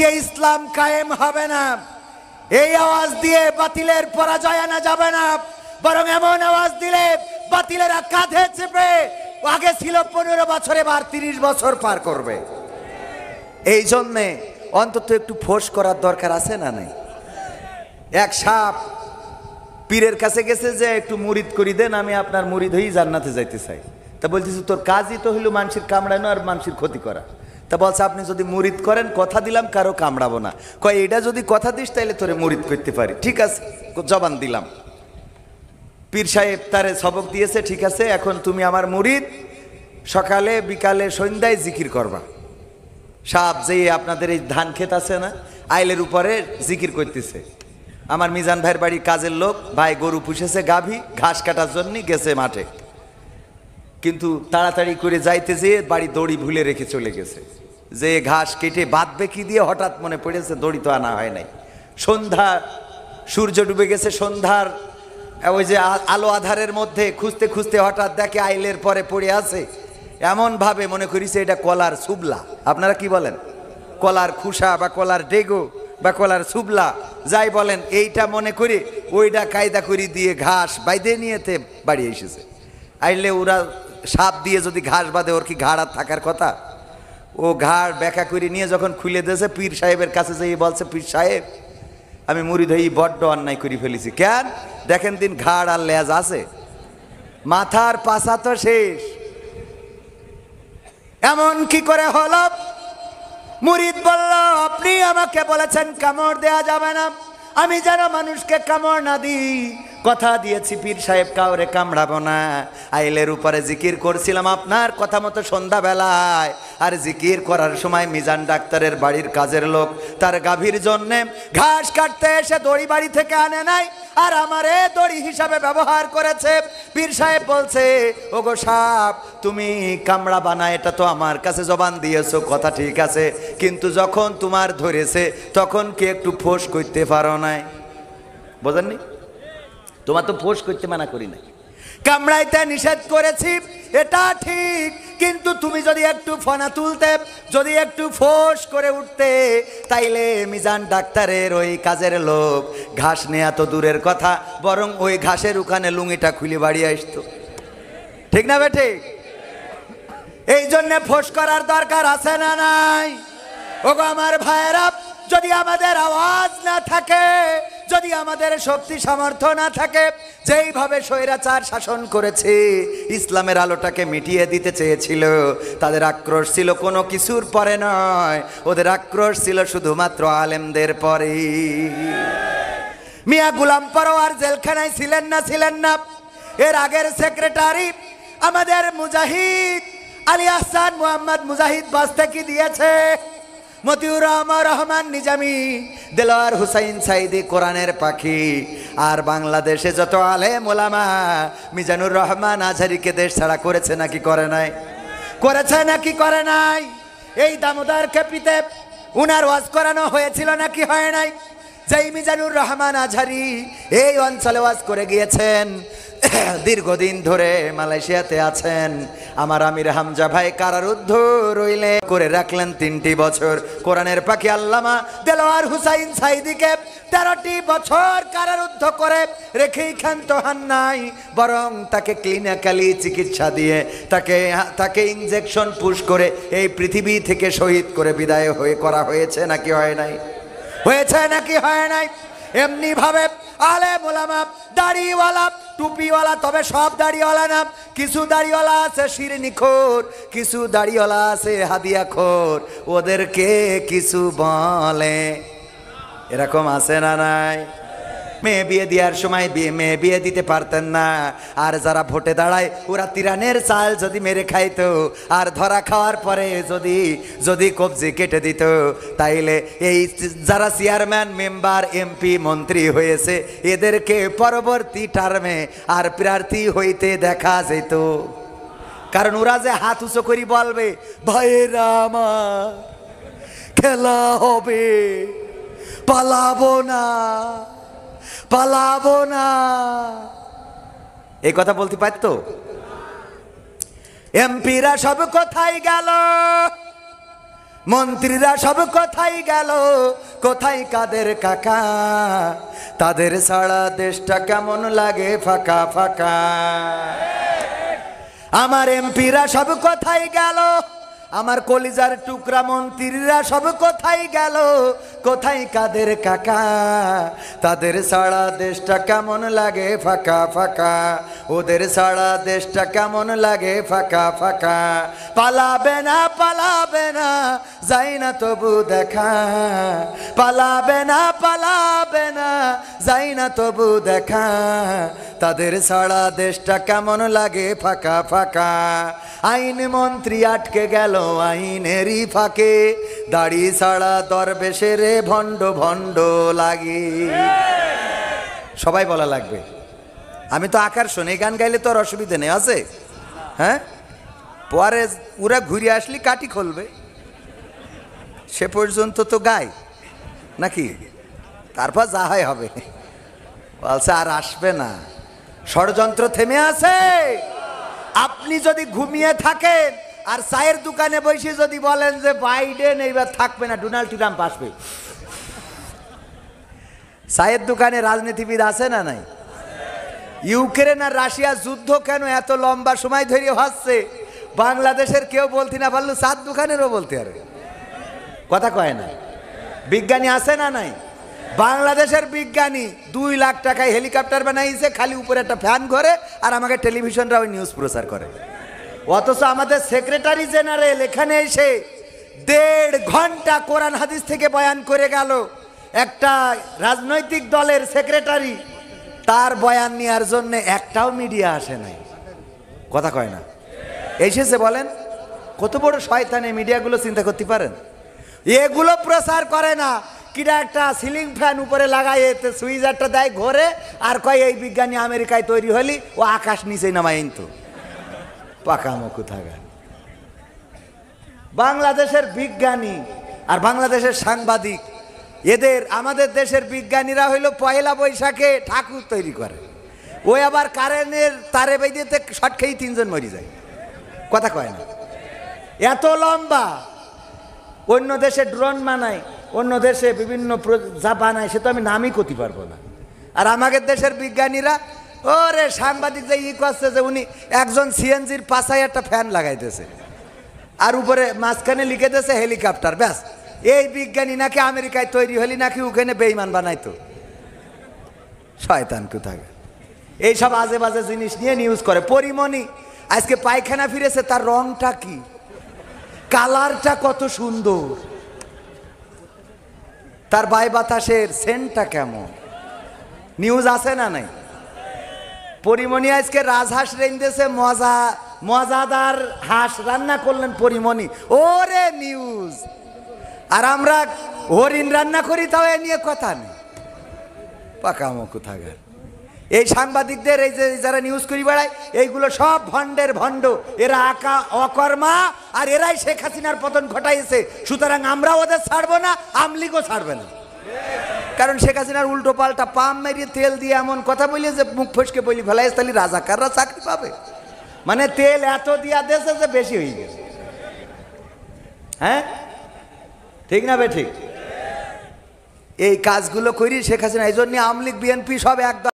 দিয়ে ইসলাম কায়েম হবে না, এই আওয়াজ দিয়ে বাতিলের পরাজয় আনা যাবে না, বরং এমন আওয়াজ দিলে বাতিলেরা কাঁধে চেপে আগে ছিল 15 বছর, এবার 30 বছর পার করবে। এই জন্যে অন্তত একটু ফোঁস করার দরকার আছে না নাই? এক সাপ পীরের কাছে গেছে যে একটু মুরিদ করি দেন, আমি আপনার মুরিদ হয়েই জান্নাতে যাইতে চাই। তা বলতেছি তোর কাজই তো হইলো মানুষের কামড়ানো আর মানুষের ক্ষতি করা। তা বলছে আপনি যদি মুরিদ করেন কথা দিলাম কারো কামড়াবো না। কয় এটা যদি কথা দিস তাইলে তোরে মুরিদ করতে পারি। ঠিক আছে, জবান দিলাম। পীর সাহেব তারে সবক দিয়েছে, ঠিক আছে এখন তুমি আমার মুরিদ, সকালে বিকালে সন্ধ্যায় জিকির করবা। সাপ যে আপনাদের এই ধান ক্ষেত আছে না, আইলের উপরে জিকির করতেছে। আমার মিজান ভাইয়ের বাড়ির কাজের লোক ভাই গরু পুষেছে, গাভী ঘাস কাটার জন্য গেছে মাঠে, কিন্তু তাড়াতাড়ি করে যাইতে যেয়ে বাড়ি দড়ি ভুলে রেখে চলে গেছে। যে ঘাস কেটে বাঁধবে কি দিয়ে হঠাৎ মনে পড়েছে দড়ি তো আনা হয় নাই। সন্ধ্যা, সূর্য ডুবে গেছে, সন্ধ্যার ওই যে আলো আধারের মধ্যে খুঁজতে খুঁজতে হঠাৎ দেখে আইলের পরে পড়ে আছে। এমন ভাবে মনে করিছে এটা কলার সুবলা, আপনারা কি বলেন, কলার খুসা বা কলার ডেগো বা কলার সুবলা যাই বলেন, এইটা মনে করি ওইটা কায়দা করি দিয়ে ঘাস বাইদে নিয়েতে বাড়ি এসেছে। আইলে ওরা সাপ দিয়ে যদি ঘাস বাঁধে ওর কি ঘাড় আর থাকার কথা? ও ঘাড় ব্যাখ্যা করে নিয়ে যখন খুলে দিয়েছে পীর সাহেবের কাছে যেয়ে বলছে, পীর সাহেব আমি মুরিদ হই বড্ড অন্যায় করে ফেলেছি। কেন? দেখেন দিন ঘাড় আর লেজ আছে, মাথার পাছা তো শেষ। এমন কি করে হলো? মুরিদ বলল আপনি আমাকে বলেছেন কামড় দেয়া যাবে না, আমি যেন মানুষকে কামড় না দিই, কথা দিয়েছি পীর সাহেব কাউরে কামড়াবো না। আইলের উপরে জিকির করছিলাম আপনার কথা মতো সন্ধ্যাবেলায়, আর জিকির করার সময় মিজান ডাক্তারের বাড়ির কাজের লোক তার গাভীর জন্যে ঘাস কাটতে এসে দড়ি বাড়ি থেকে আনে নাই, আর আমারে দড়ি হিসাবে ব্যবহার করেছে। পীর সাহেব বলছে ওগো সাপ তুমি কামড়া বানা, এটা তো আমার কাছে জবান দিয়েছো, কথা ঠিক আছে, কিন্তু যখন তোমার ধরেছে তখন কি একটু ফোঁস করতে পারো নাই? বোঝেননি? তোমার তো ফোঁস করতে মানা করি নাই, কামড়াইতে নিষেধ করেছি এটা ঠিক, কিন্তু তুমি যদি একটু ফনা তুলতে, যদি একটু ফোঁস করে উঠতে, তাইলে মিজান ডাক্তারের ওই কাজের লোক ঘাস নেয়া তো দূরের কথা, বরং ওই ঘাসের ওখানে লুঙ্গিটা খুলে বাড়ি আসতো। ঠিক না বেঠে? এই জন্য ফোঁস করার দরকার আছে না নাই? ওগো আমার ভাইয়েরা, যদি আমাদের আওয়াজ না থাকে, যদি আমাদের শক্তি সামর্থ্য না থাকে, যেইভাবে স্বৈরাচার শাসন করেছে ইসলামের আলোটাকে মিটিয়ে দিতে চেয়েছিল, তাদের আক্রোশ ছিল কোনো কিছুর পরে নয়, ওদের আক্রোশ ছিল শুধুমাত্র আলেমদের পরে। মিয়া গোলাম পরোয়ার জেলখানায় ছিলেন না? ছিলেন না? এর আগের সেক্রেটারি আমাদের মুজাহিদ আলী আহসান মোহাম্মদ মুজাহিদ বাস্তে কি দিয়েছে? মতিউর রহমান নিজামী, দেলোয়ার হুসাইন সাইদি কোরআনের পাখি, আর বাংলাদেশে যত আলেম ওলামা মিজানুর রহমান আজহারিকে দেশ ছাড়া করেছে নাকি করে নাই? করেছে নাকি করে নাই? এই দামোদর খেপিতে উনার ওয়াজ করানো হয়েছিল নাকি হয় নাই? যেই মিজানুর রহমান আজহারি এই অঞ্চলে ওয়াজ করে গিয়েছেন, দীর্ঘদিন ধরে মালয়েশিয়াতে আছেন, আমার আমির হামজা ভাই কারারুদ্ধ রইলে করে রাখলেন 3টি বছর। কোরআনের পাখি আল্লামা দেলোয়ার হুসাইন সাইদিকে 13টি বছর কারারুদ্ধ করে রেখেই ক্ষান্ত হন নাই, বরং তাকে ক্লিনিক্যালি চিকিৎসা দিয়ে তাকে ইনজেকশন পুশ করে এই পৃথিবী থেকে শহীদ করে বিদায় হয়ে করা হয়েছে নাকি হয় নাই? হয়েছে নাকি হয় নাই? এমনি ভাবে আলেম ওলামা, দাড়িওয়ালা, টুপিওয়ালা, তবে সব দাড়িওয়ালা না, কিছু দাড়িওয়ালা আছে শিরনিখোর, কিছু দাড়িওয়ালা আছে হাদিয়াখোর, ওদেরকে কিছু বলে, এরকম আছে না নাই? মেয়ে বিয়ে দেওয়ার সময় মেয়ে বিয়ে দিতে পারতেন না, আর যারা ভোটে দাঁড়ায় ওরা তিরানের চাল যদি মেরে খাইতো, আর ধরা খাওয়ার পরে যদি কবজি কেটে দিত, তাইলে এই যারা চেয়ারম্যান, মেম্বার, এমপি, মন্ত্রী হয়েছে এদেরকে পরবর্তী টার্মে আর প্রার্থী হইতে দেখা যেত। কারণ ওরা যে হাত উঁচু করি বলবে ভাইয়েরা আমার খেলা হবে, পালাবো না, পালাবো না, এই কথা বলতে পারতো? এমপিরা সব কোথায় গেল? মন্ত্রীরা সব কোথায় গেল, কোথায় কাদের কাকা, তাদের ছাড়া দেশটা কেমন লাগে ফাঁকা ফাঁকা। আমার এমপিরা সব কোথায় গেল, আমার কলিজার টুকরা মন্ত্রীরা সব কোথায় গেল, কোথায় কাদের কাকা, তাদের ছাড়া দেশটা কেমন লাগে ফাঁকা ফাঁকা, ওদের ছাড়া দেশটা কেমন লাগে ফাঁকা ফাঁকা। পালাবে না যাই না তবু দেখা, পালাবে না যাই না তবু দেখা, তাদের ছাড়া দেশটা কেমন লাগে ফাঁকা ফাঁকা। আইন মন্ত্রী আটকে গেল আইনেরই ফাঁকে, দাড়ি ছাড়া দরবেশের ভণ্ড ভণ্ড লাগে। সবাই বলা লাগবে, আমি তো আকার শুনে গান গাইলে তোর অসুবিধা নেই আছে, হ্যাঁ পরে ওরা ঘুরে আসলি কাটি খুলবে, সে পর্যন্ত তো গায় নাকি, তারপর যা হয় হবে। বলছে আর আসবে না, ষড়যন্ত্র থেমে আছে। আপনি যদি ঘুমিয়ে থাকেন আর চায়ের দোকানে বসে যদি বলেন যে বাইডেন এইবার থাকবে না, ডোনাল্ড ট্রাম্প আসবে, চায়ের দোকানে রাজনীতিবিদ আছে না নাই? ইউক্রেন আর রাশিয়া যুদ্ধ কেন এত লম্বা সময় ধরে হচ্ছে, বাংলাদেশের কেউ বলতে না পারলো চার দোকানেরও বলতে পারে, কথা কয় না। বিজ্ঞানী আছে না নাই? বাংলাদেশের বিজ্ঞানী 2 লাখ টাকায় হেলিকপ্টার বানাইছে, খালি উপরে একটা ফ্যান ঘরে, আর আমাকে টেলিভিশনরা ওই নিউজ প্রচার করে। অথচ আমাদের সেক্রেটারি জেনারেল এখানে এসে 1.5 ঘন্টা কোরআন হাদিস থেকে বয়ান করে গেল। একটা রাজনৈতিক দলের সেক্রেটারি, তার বয়ান নেওয়ার জন্য একটাও মিডিয়া আসে নাই, কথা কয় না। এসেছে বলেন, কত বড় শয়তান এই মিডিয়াগুলো, চিন্তা করতে পারেন? এগুলো প্রচার করে না, কিরা একটা সিলিং ফ্যান উপরে লাগাই সুইচ একটা দেয় ঘরে, আর কয় এই বিজ্ঞানী আমেরিকায় তৈরি হলি, ও আকাশ নিচে নামাই তো পাকামো কোথায়। বাংলাদেশের বিজ্ঞানী আর বাংলাদেশের সাংবাদিক, এদের আমাদের দেশের বিজ্ঞানীরা হইলো পয়লা বৈশাখে ঠাকুর তৈরি করে, ওই আবার কারেন্টের তারে বেঁধে শর্ট খেয়ে 3 জন মরে যায়, কথা কয় না। এত লম্বা, অন্য দেশে ড্রোন বানায়, অন্য দেশে বিভিন্ন যা বানায়, সে তো আমি নামই করতে পারবো না। আর আমাদের দেশের বিজ্ঞানীরা, ওরে সাংবাদিক যে করছে যে উনি একজন সিএনজির পাশায় একটা ফ্যান লাগাইতেছে, আর উপরে মাঝখানে লিখে দিয়েছে হেলিকপ্টার, ব্যাস। এই বিজ্ঞানী নাকি আমেরিকায় তৈরি হলি, নাকি ওখানে বেইমান বানাইতো, শয়তান কোথায়। এইসব আজে বাজে জিনিস নিয়ে নিউজ করে। পরিমণি আজকে পায়খানা ফিরেছে, তার রংটা কি, কালারটা কত সুন্দর, তার বাই বাতাসের সেন্টটা কেমন, নিউজ আছে না নাই? পরিমণি আজকে রাজহাঁস রেঁধেছে, মজাদার হাঁস রান্না করলেন পরিমণি, ওরে নিউজ। আর আমরা হরিণ রান্না করি, তাও এ নিয়ে কথা নেই, পাকামো কোথাকার। এই সাংবাদিকদের, এই যে যারা নিউজ করি বেড়ায়, এইগুলো সব ভণ্ডের ভণ্ড, এরা অকর্মা, আর এরাই শেখ হাসিনার পতন ঘটাইছে। সুতরাং আমরা ওদের ছাড়বো না, আমলিগও ছাড়বে না। কারণ শেখ হাসিনার উল্টো পাল্টা পাম মেরিয়ে তেল দিয়ে এমন কথা বলি যে মুখ ফসকে বলি ফেলাই, তাহলে রাজাকাররা চাকরি পাবে। মানে তেল এত দিয়া দেশে যে বেশি হয়ে গেছে, হ্যাঁ ঠিক না বে ঠিক? এই কাজগুলো করি শেখ হাসিনা, এই জন্য আমলিগ বিএনপি সব একদম